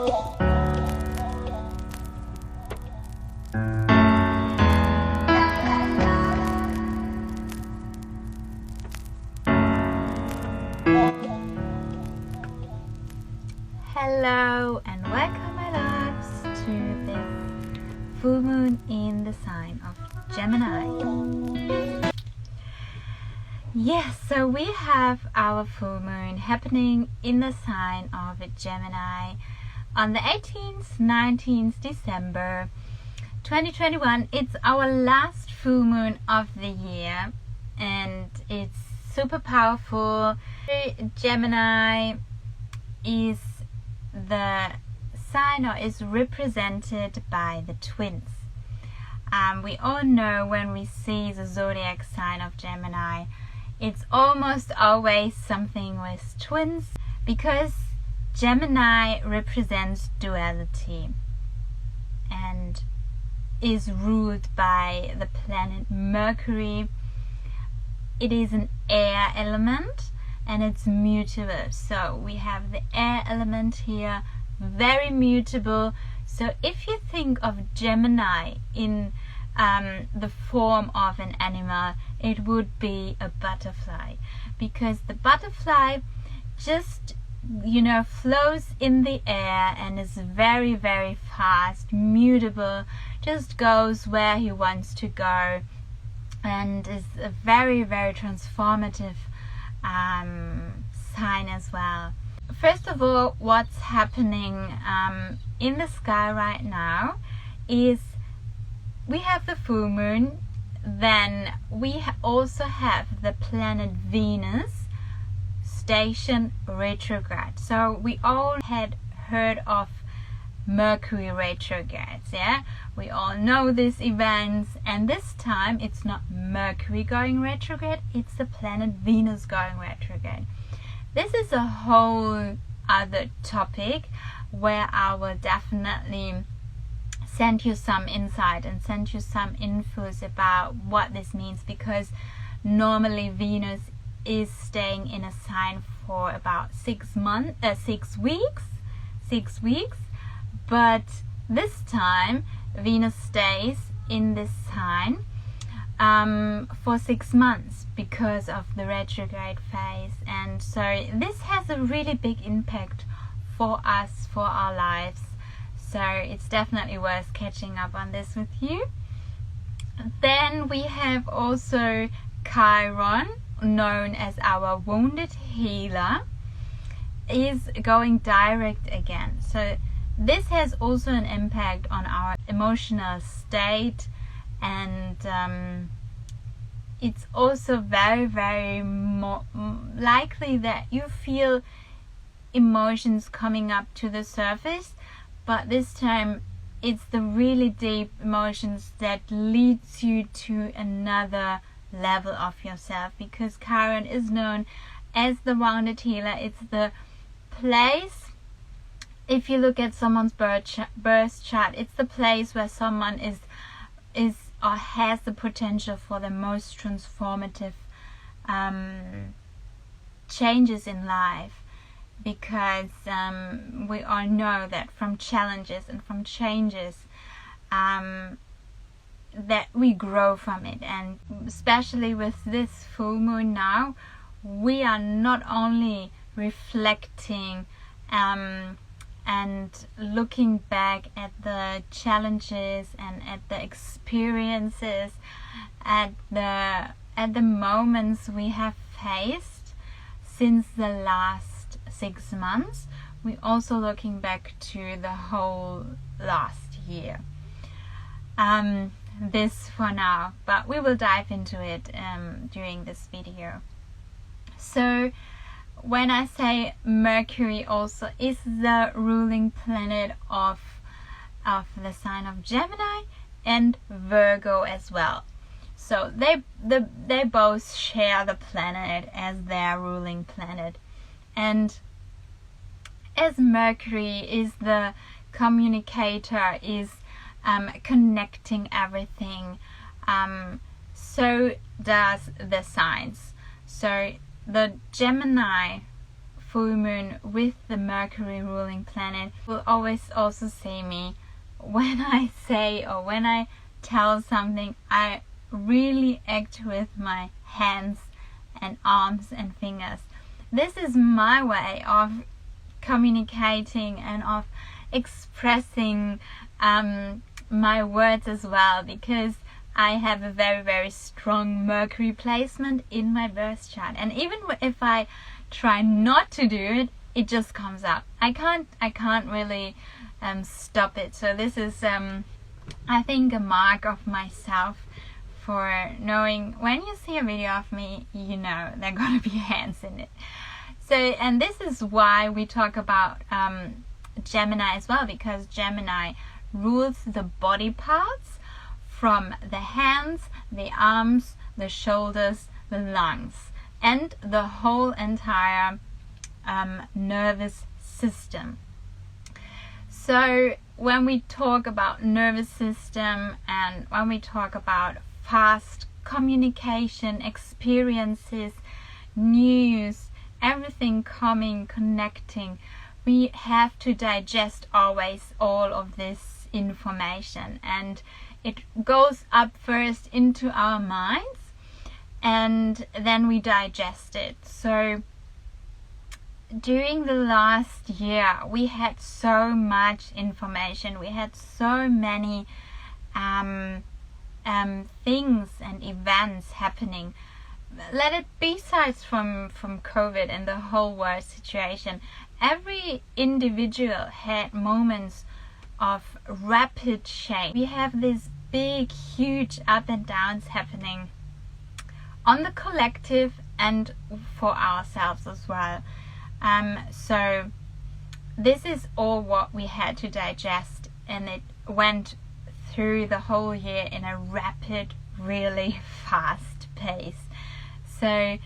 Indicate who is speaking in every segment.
Speaker 1: Hello and welcome, my loves, to this full moon in the sign of Gemini. Yes, so we have our full moon happening in the sign of Gemini on the 18th, 19th December 2021. It's our last full moon of the year and it's super powerful. Gemini is the sign, or is represented by the twins. We all know when we see the zodiac sign of Gemini, it's almost always something with twins, because Gemini represents duality and is ruled by the planet Mercury. It is an air element and it's mutable. So we have the air element here, very mutable. So if you think of Gemini in the form of an animal, it would be a butterfly, because the butterfly just, you know, flows in the air and is very, very fast, mutable, just goes where he wants to go, and is a very, very transformative sign as well. First of all, what's happening in the sky right now is we have the full moon, then we also have the planet Venus station retrograde. So we all had heard of Mercury retrogrades, yeah? We all know these events, and this time it's not Mercury going retrograde, it's the planet Venus going retrograde. This is a whole other topic where I will definitely send you some insight and send you some infos about what this means, because normally Venus is staying in a sign for about 6 weeks, but this time Venus stays in this sign for 6 months because of the retrograde phase, and so this has a really big impact for us, for our lives. So it's definitely worth catching up on this with you. Then we have also Chiron, known as our wounded healer, is going direct again. So this has also an impact on our emotional state, and it's also very, very likely that you feel emotions coming up to the surface, but this time it's the really deep emotions that leads you to another level of yourself, because Chiron is known as the wounded healer. It's the place, if you look at someone's birth chart, it's the place where someone is or has the potential for the most transformative changes in life, because we all know that from challenges and from changes that we grow from it. And especially with this full moon now, we are not only reflecting and looking back at the challenges and at the experiences, at the moments we have faced since the last 6 months. We're also looking back to the whole last year. This for now, but we will dive into it during this video. So when I say Mercury also is the ruling planet of the sign of Gemini and Virgo as well. So they both share the planet as their ruling planet. And as Mercury is the communicator, is connecting everything, so does the signs. So the Gemini full moon with the Mercury ruling planet will always also see me when I say or when I tell something. I really act with my hands and arms and fingers. This is my way of communicating and of expressing my words as well, because I have a very, very strong Mercury placement in my birth chart, and even if I try not to do it, it just comes out. I can't really stop it. So this is I think a mark of myself for knowing when you see a video of me, you know there are gonna be hands in it. So, and this is why we talk about Gemini as well, because Gemini rules the body parts from the hands, the arms, the shoulders, the lungs, and the whole entire nervous system. So when we talk about nervous system and when we talk about fast communication, experiences, news, everything coming, connecting, we have to digest always all of this information, and it goes up first into our minds and then we digest it. So during the last year we had so much information, we had so many things and events happening. Let it be besides from COVID and the whole world situation, every individual had moments of rapid change. We have these big, huge up and downs happening on the collective and for ourselves as well. So this is all what we had to digest, and it went through the whole year in a rapid, really fast pace. So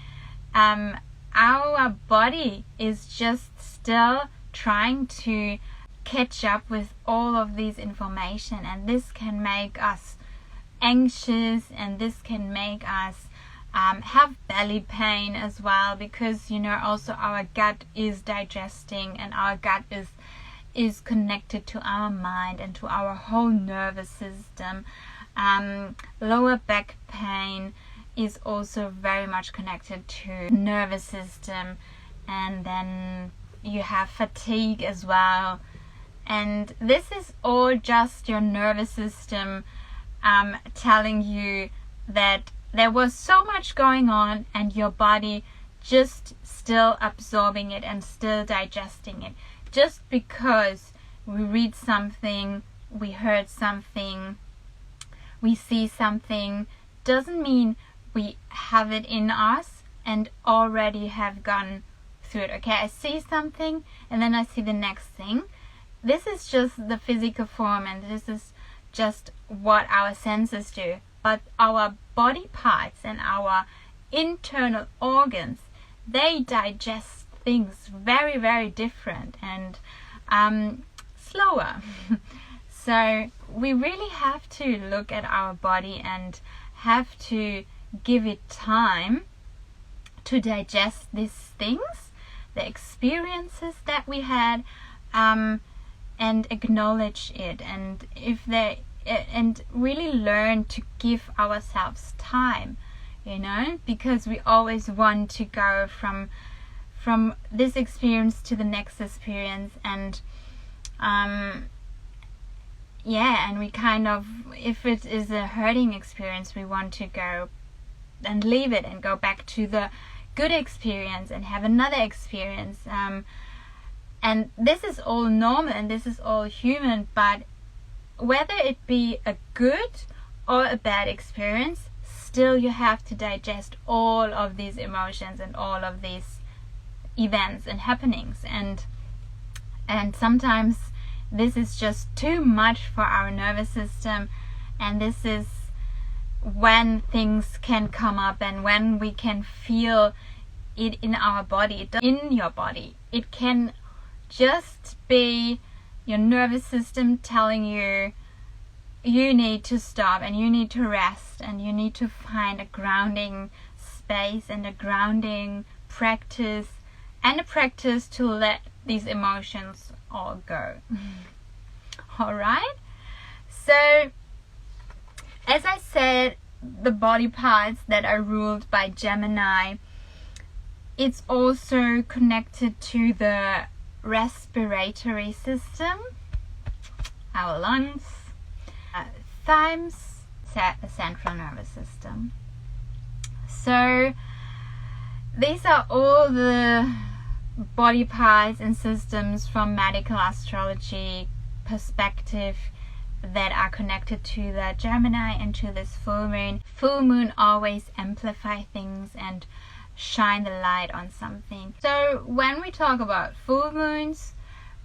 Speaker 1: our body is just still trying to catch up with all of these information, and this can make us anxious, and this can make us have belly pain as well, because you know also our gut is digesting, and our gut is connected to our mind and to our whole nervous system. Lower back pain is also very much connected to nervous system, and then you have fatigue as well, and this is all just your nervous system telling you that there was so much going on and your body just still absorbing it and still digesting it. Just because we read something, we heard something, we see something, doesn't mean we have it in us and already have gone through it. Okay, I see something and then I see the next thing. This is just the physical form, and this is just what our senses do. But our body parts and our internal organs, they digest things very, very different and slower. So we really have to look at our body and have to give it time to digest these things, the experiences that we had, and acknowledge it, and and really learn to give ourselves time, you know, because we always want to go from this experience to the next experience, and yeah, and we kind of, if it is a hurting experience, we want to go and leave it and go back to the good experience and have another experience, and this is all normal and this is all human. But whether it be a good or a bad experience, still you have to digest all of these emotions and all of these events and happenings, and sometimes this is just too much for our nervous system, and this is when things can come up and when we can feel it in our body, in your body. It can just be your nervous system telling you you need to stop and you need to rest and you need to find a grounding space and a grounding practice and a practice to let these emotions all go. Alright? So, as I said, the body parts that are ruled by Gemini, it's also connected to the respiratory system, our lungs, thumbs, central nervous system. So these are all the body parts and systems from medical astrology perspective that are connected to the Gemini and to this full moon. Full moon always amplify things and shine the light on something. So when we talk about full moons,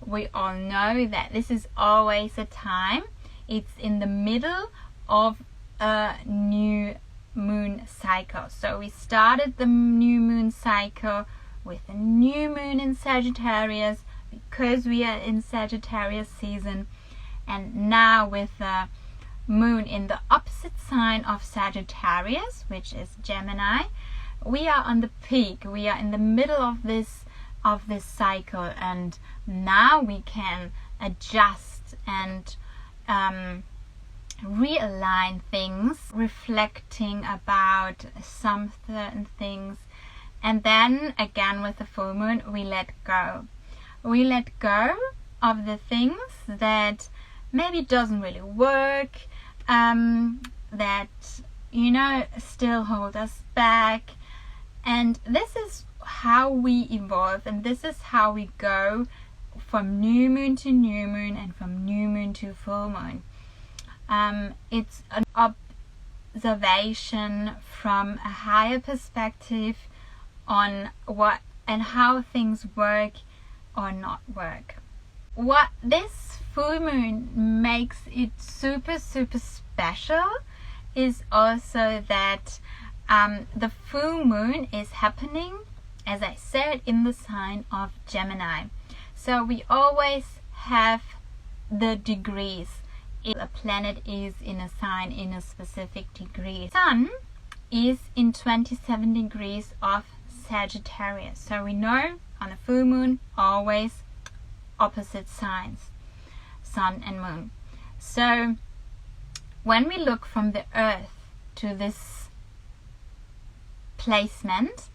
Speaker 1: we all know that this is always a time. It's in the middle of a new moon cycle. So we started the new moon cycle with a new moon in Sagittarius because we are in Sagittarius season, and now with the moon in the opposite sign of Sagittarius, which is Gemini, we are on the peak. We are in the middle of this cycle, and now we can adjust and realign things, reflecting about some certain things. And then again with the full moon, we let go. We let go of the things that maybe doesn't really work, that, you know, still hold us back. And this is how we evolve, and this is how we go from new moon to new moon and from new moon to full moon. It's an observation from a higher perspective on what and how things work or not work. What this full moon makes it super special is also that the full moon is happening, as I said, in the sign of Gemini. So we always have the degrees. If a planet is in a sign in a specific degree. Sun is in 27 degrees of Sagittarius. So we know on a full moon, always opposite signs, Sun and Moon. So when we look from the Earth to this placement,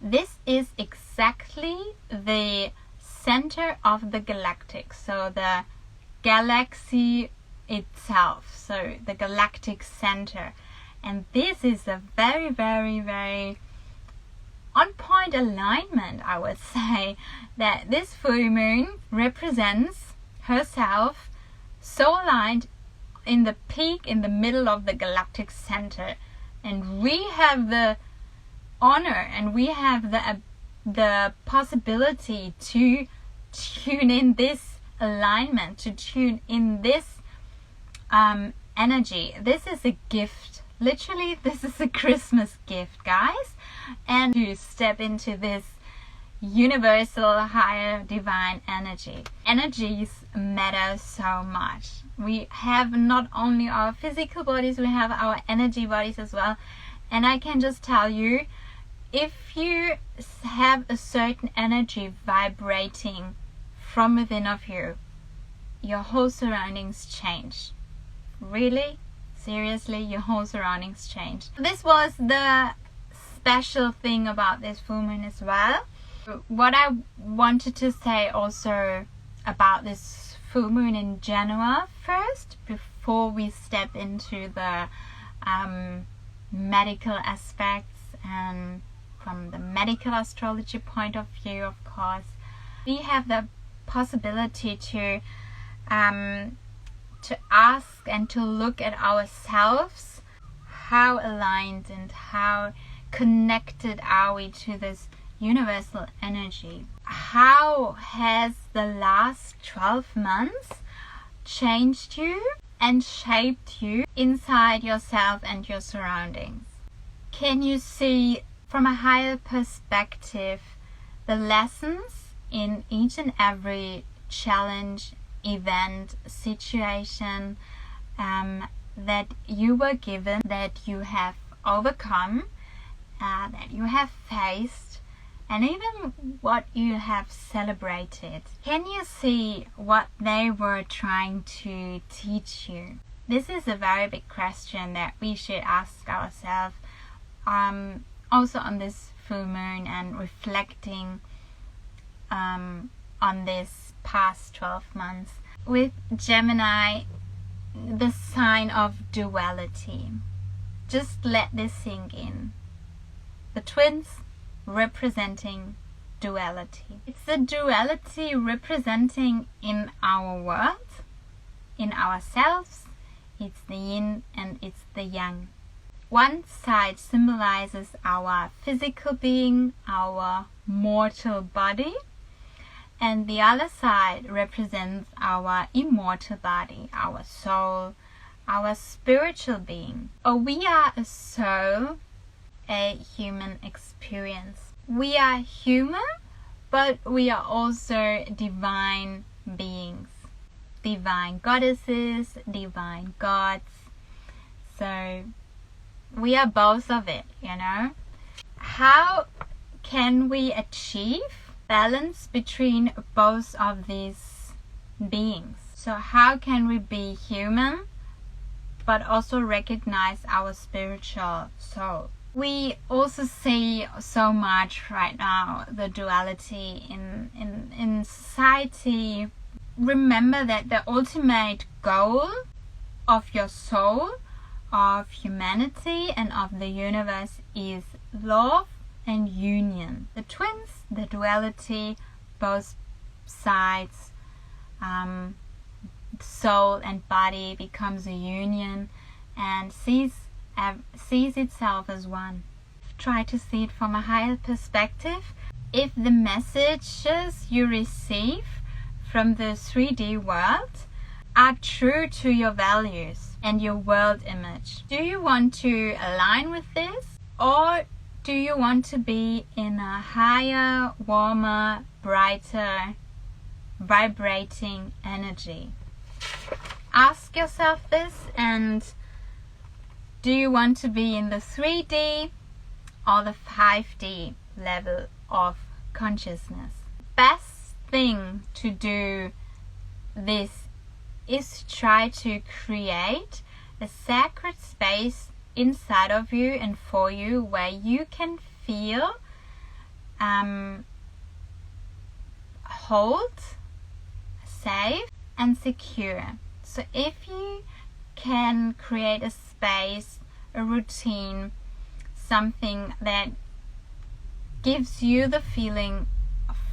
Speaker 1: this is exactly the center of the galactic. So the galaxy itself, so the galactic center. And this is a very on point alignment, I would say, that this full moon represents herself so aligned in the peak, in the middle of the galactic center. And we have the honor and we have the possibility to tune in this alignment, to tune in this energy. This is a gift. Literally, this is a Christmas gift, guys. And you step into this universal, higher, divine energy. Energies matter so much. We have not only our physical bodies, we have our energy bodies as well. And I can just tell you, if you have a certain energy vibrating from within of you, your whole surroundings change. Really? Seriously, your whole surroundings change. This was the special thing about this full moon as well. What I wanted to say also about this full moon in general first, before we step into the medical aspects and from the medical astrology point of view, of course, we have the possibility to ask and to look at ourselves. How aligned and how connected are we to this universal energy? How has the last 12 months changed you and shaped you inside yourself and your surroundings? Can you see from a higher perspective the lessons in each and every challenge, event, situation that you were given, that you have overcome, that you have faced, and even what you have celebrated. Can you see what they were trying to teach you? This is a very big question that we should ask ourselves, also on this full moon, and reflecting on this past 12 months. With Gemini, the sign of duality. Just let this sink in. The twins representing duality. It's the duality representing in our world, in ourselves. It's the yin and it's the yang. One side symbolizes our physical being, our mortal body, and the other side represents our immortal body, our soul, our spiritual being. We are a soul, a human experience. We are human, but we are also divine beings, divine goddesses, divine gods. So we are both of it, you know. How can we achieve balance between both of these beings? So how can we be human but also recognize our spiritual soul? We also see so much right now the duality in society. Remember that the ultimate goal of your soul, of humanity and of the universe is love and union. The twins, the duality, both sides, soul and body becomes a union and sees itself as one. Try to see it from a higher perspective. If the messages you receive from the 3D world are true to your values and your world image, do you want to align with this, or do you want to be in a higher, warmer, brighter, vibrating energy? Ask yourself this, and do you want to be in the 3D or the 5D level of consciousness? Best thing to do this is try to create a sacred space inside of you and for you where you can feel hold, safe and secure. So if you can create a space, a routine, something that gives you the feeling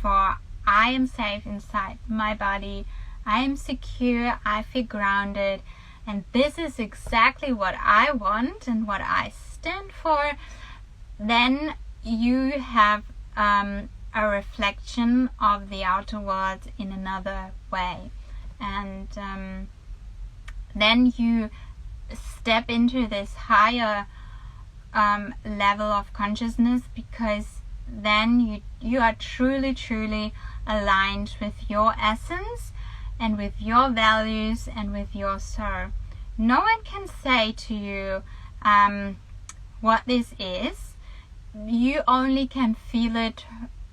Speaker 1: for I am safe inside my body, I am secure, I feel grounded, and this is exactly what I want and what I stand for, then you have a reflection of the outer world in another way. And then you step into this higher level of consciousness, because then you are truly aligned with your essence and with your values and with your soul. No one can say to you what this is. You only can feel it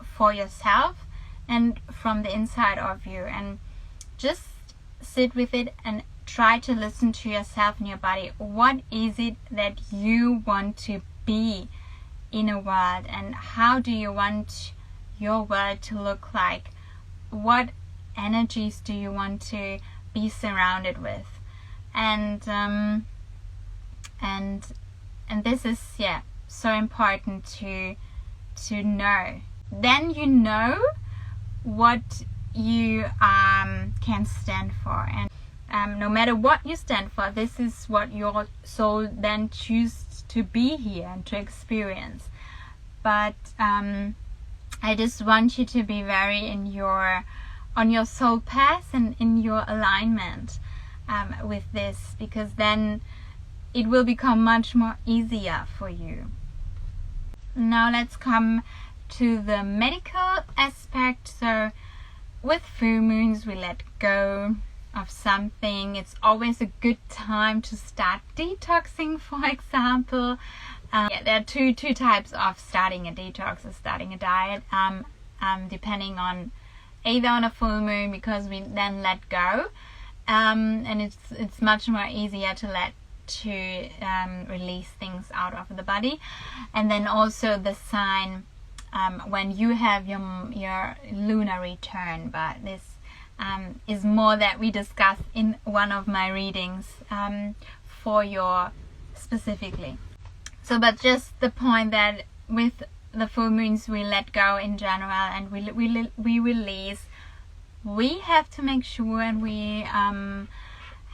Speaker 1: for yourself and from the inside of you, and just sit with it and try to listen to yourself and your body. What is it that you want to be in a world, and how do you want your world to look like? What energies do you want to be surrounded with? And this is so important to know. Then you know what you can stand for, and no matter what you stand for, this is what your soul then chooses to be here and to experience. But I just want you to be very on your soul path and in your alignment with this, because then it will become much more easier for you. Now let's come to the medical aspect. So with full moons we let go of something. It's always a good time to start detoxing, for example. Yeah, there are two types of starting a detox or starting a diet, depending on either on a full moon, because we then let go, and it's much more easier to release things out of the body, and then also the sign when you have your lunar return. But this is more that we discussed in one of my readings for your specifically. So, but just the point that with the full moons we let go in general, and we release. We have to make sure, and we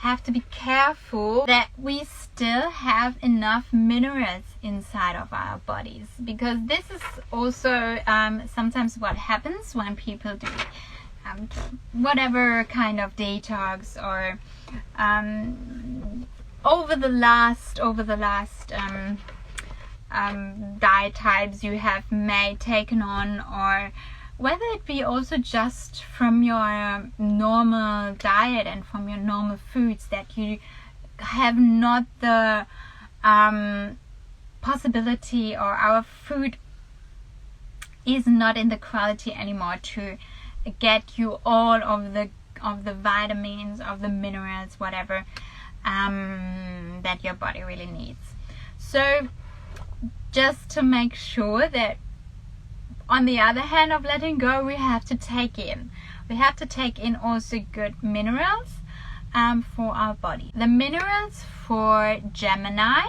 Speaker 1: have to be careful that we still have enough minerals inside of our bodies, because this is also sometimes what happens when people do whatever kind of detox, or over the last diet types you have taken on, or whether it be also just from your normal diet and from your normal foods, that you have not the possibility, or our food is not in the quality anymore to get you all of the vitamins, of the minerals, whatever that your body really needs. So just to make sure that on the other hand of letting go, we have to take in also good minerals for our body. The minerals for Gemini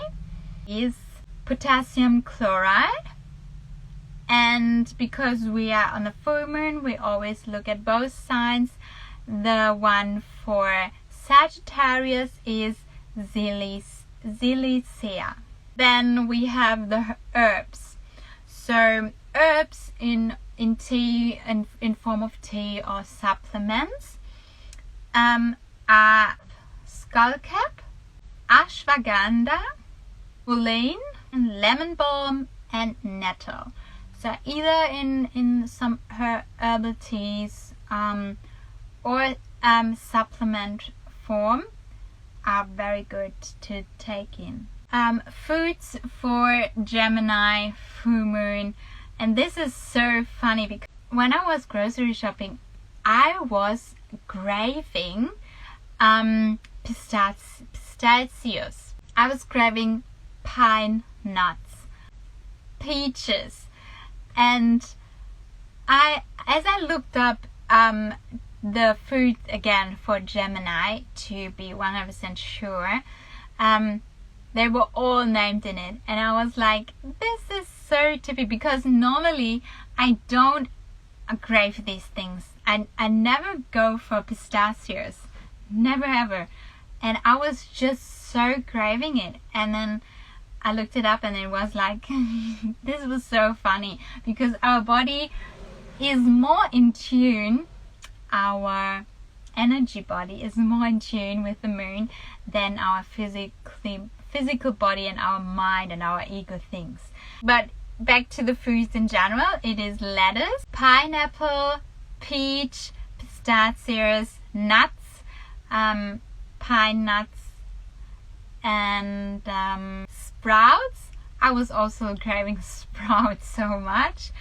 Speaker 1: is potassium chloride, and because we are on the full moon, we always look at both signs. The one for Sagittarius is silicea. Then we have the herbs. So herbs in tea, in form of tea or supplements, are skullcap, ashwagandha, mullein, and lemon balm, and nettle. So either in some herbal teas or supplement form are very good to take in. Foods for Gemini full moon, and this is so funny because when I was grocery shopping, I was craving pistachios. I was craving pine nuts, peaches, and as I looked up the food again for Gemini to be 100% sure, they were all named in it, and I was like, this is so typical, because normally I don't crave these things. I never go for pistachios, never ever, and I was just so craving it. And then I looked it up, and it was like this was so funny, because our body is more in tune, our energy body is more in tune with the moon than our physical body and our mind and our ego thinks. But back to the foods in general, it is lettuce, pineapple, peach, pistachios, nuts, pine nuts, and sprouts. I was also craving sprouts so much,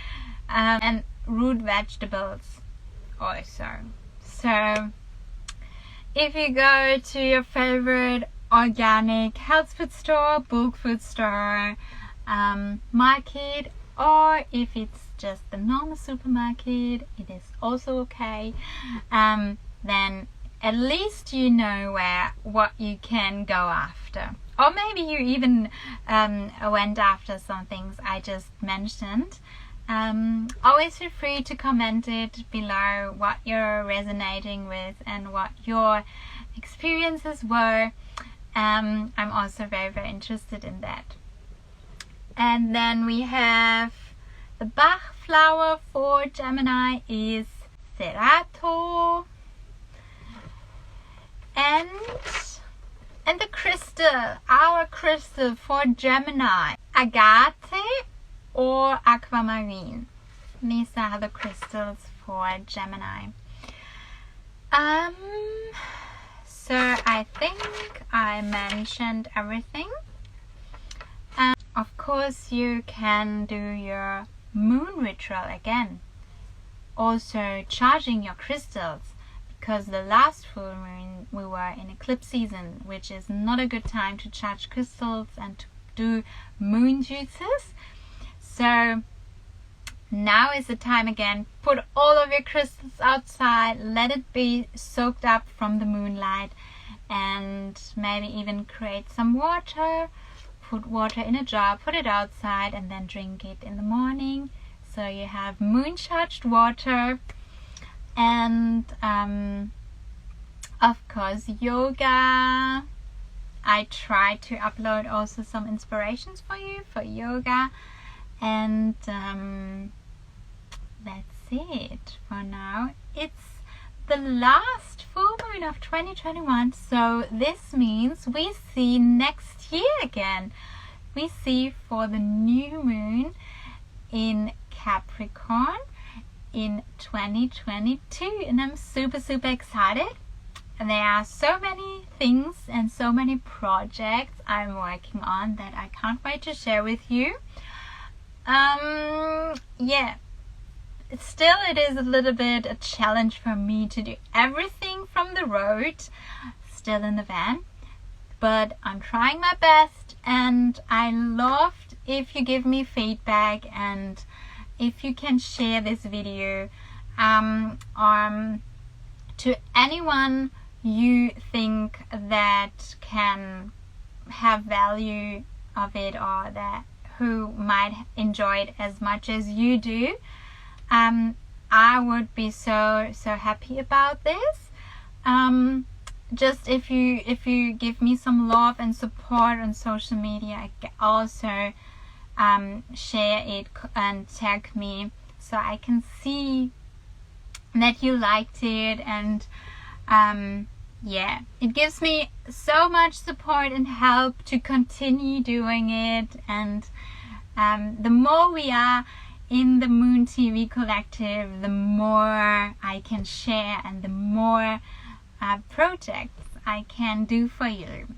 Speaker 1: and root vegetables also. So if you go to your favorite organic health food store, bulk food store, market, or if it's just the normal supermarket, it is also okay. Then at least you know what you can go after, or maybe you even went after some things I just mentioned. Always feel free to comment it below what you're resonating with and what your experiences were. I'm also very, very interested in that. And then we have the Bach flower for Gemini is Cerato, and the crystal, our crystal for Gemini, agate or aquamarine. These are the crystals for Gemini. So I think I mentioned everything. Of course, you can do your moon ritual again. Also charging your crystals, because the last full moon we were in eclipse season, which is not a good time to charge crystals and to do moon juices. So now is the time again. Put all of your crystals outside, let it be soaked up from the moonlight, and maybe even create some water. Put water in a jar, put it outside, and then drink it in the morning. So you have moon charged water. And of course, yoga. I try to upload also some inspirations for you for yoga. And that's it for now. It's the last full moon of 2021, so this means we see next year again. We see for the new moon in Capricorn in 2022, and I'm super excited. And there are so many things and so many projects I'm working on that I can't wait to share with you. Yeah, still it is a little bit a challenge for me to do everything from the road, still in the van, but I'm trying my best, and I loved if you give me feedback and if you can share this video to anyone you think that can have value of it, or that who might enjoy it as much as you do. I would be so happy about this. Just if you give me some love and support on social media, I can also share it and tag me so I can see that you liked it. And yeah, it gives me so much support and help to continue doing it. And the more we are in the Moon TV collective, the more I can share and the more projects I can do for you.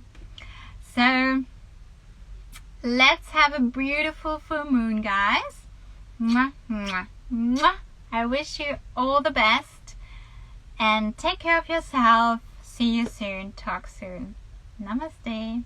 Speaker 1: So let's have a beautiful full moon, guys. Mwah, mwah, mwah. I wish you all the best, and take care of yourself. See you soon. Talk soon. Namaste.